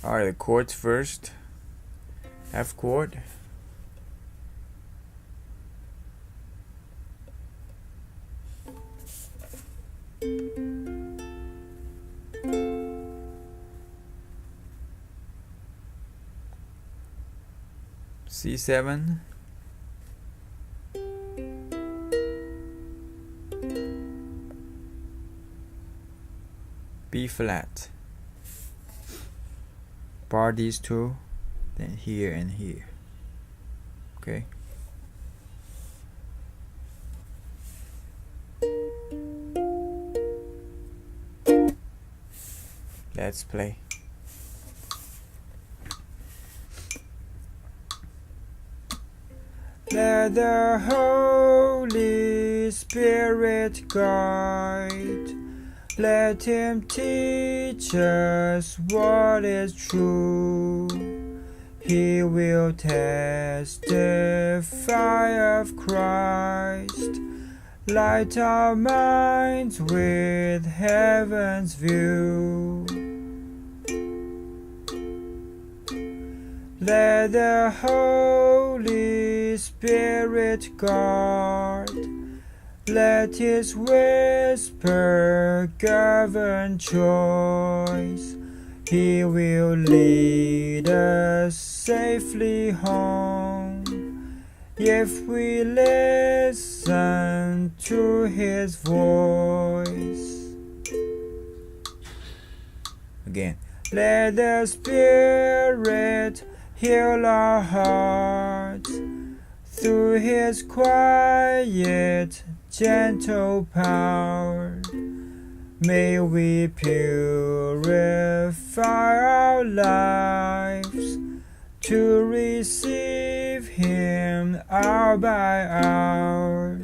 Alright, the chords first. F chord. C7. B flat. Bar these two, then here and here. Okay. Let's play. Let the Holy Spirit guide. Let Him teach us what is true. He will testify of Christ. Light our minds with heaven's view. Let the Holy Spirit guard. Let His whisper govern choice. He will lead us safely home if we listen to His voice. Again. Let the Spirit heal our hearts through His quiet, gentle power. May we purify our lives to receive Him hour by hour.